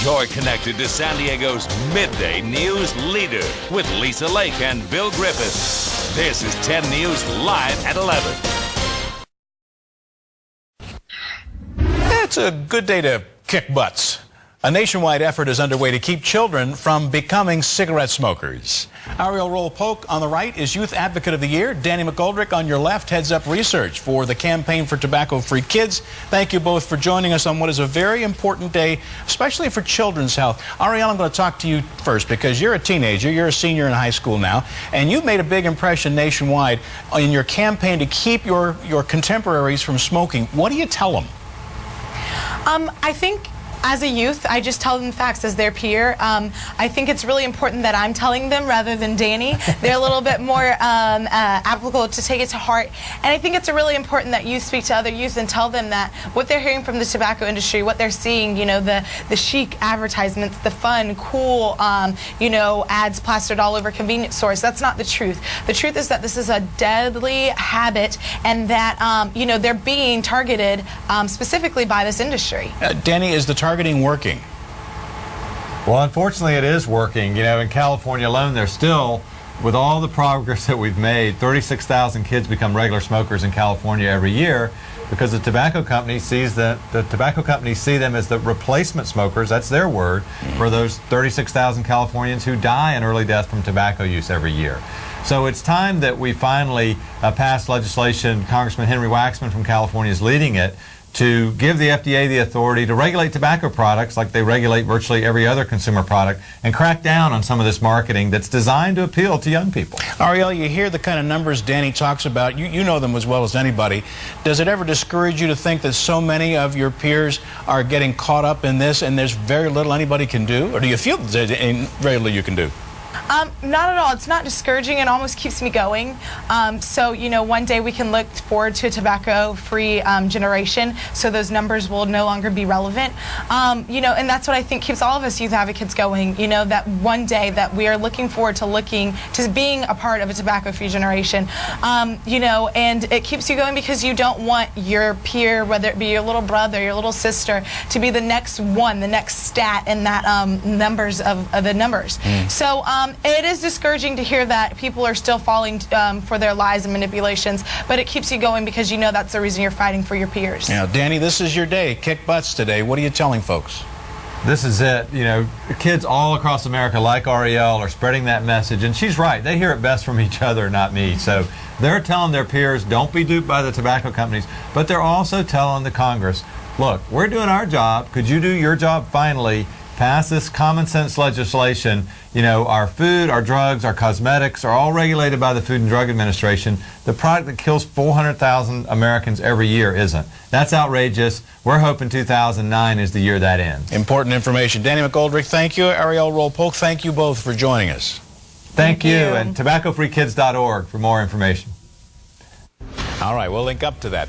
You're connected to San Diego's midday news leader with Lisa Lake and Bill Griffith. This is 10 News Live at 11. It's a good day to kick butts. A nationwide effort is underway to keep children from becoming cigarette smokers. Ariel Roll-Polk on the right is Youth Advocate of the Year. Danny McGoldrick on your left heads up research for the Campaign for Tobacco-Free Kids. Thank you both for joining us on what is a very important day, especially for children's health. Ariel, I'm going to talk to you first because you're a teenager. You're a senior in high school now, and you've made a big impression nationwide in your campaign to keep your contemporaries from smoking. What do you tell them? I think as a youth, I just tell them facts as their peer. I think it's really important that I'm telling them rather than Danny. They're a little bit more applicable to take it to heart. And I think it's really important that you speak to other youth and tell them that what they're hearing from the tobacco industry, what they're seeing, you know, the chic advertisements, the fun, cool, you know, ads plastered all over convenience stores, that's not the truth. The truth is that this is a deadly habit and that, you know, they're being targeted specifically by this industry. Danny, is the targeting working? Well, unfortunately, it is working. You know, in California alone, there's still, with all the progress that we've made, 36,000 kids become regular smokers in California every year because the tobacco company sees that the tobacco companies see them as the replacement smokers. That's their word for those 36,000 Californians who die an early death from tobacco use every year. So it's time that we finally pass legislation. Congressman Henry Waxman from California is leading it, to give the FDA the authority to regulate tobacco products like they regulate virtually every other consumer product and crack down on some of this marketing that's designed to appeal to young people. Ariel, you hear the kind of numbers Danny talks about. You know them as well as anybody. Does it ever discourage you to think that so many of your peers are getting caught up in this and there's very little anybody can do? Or do you feel there's very little you can do? Not at all. It's not discouraging. It almost keeps me going. So, you know, one day we can look forward to a tobacco-free generation, so those numbers will no longer be relevant. You know, and that's what I think keeps all of us youth advocates going, you know, that one day that we are looking forward to being a part of a tobacco-free generation. You know, and it keeps you going because you don't want your peer, whether it be your little brother, your little sister, to be the next one, the next stat in that numbers of the numbers. So, it is discouraging to hear that people are still falling for their lies and manipulations, but it keeps you going because you know that's the reason you're fighting for your peers. Now, Danny, this is your day. Kick butts today. What are you telling folks? This is it. You know, kids all across America, like Ariel, are spreading that message, and she's right. They hear it best from each other, not me. So they're telling their peers, don't be duped by the tobacco companies, but they're also telling the Congress, look, we're doing our job. Could you do your job finally? Pass this common sense legislation. You know, our food, our drugs, our cosmetics are all regulated by the Food and Drug Administration. The product that kills 400,000 Americans every year isn't. That's outrageous. We're hoping 2009 is the year that ends. Important information. Danny McGoldrick, thank you. Ariel Roll-Polk, thank you both for joining us. Thank you. And tobaccofreekids.org for more information. All right, we'll link up to that.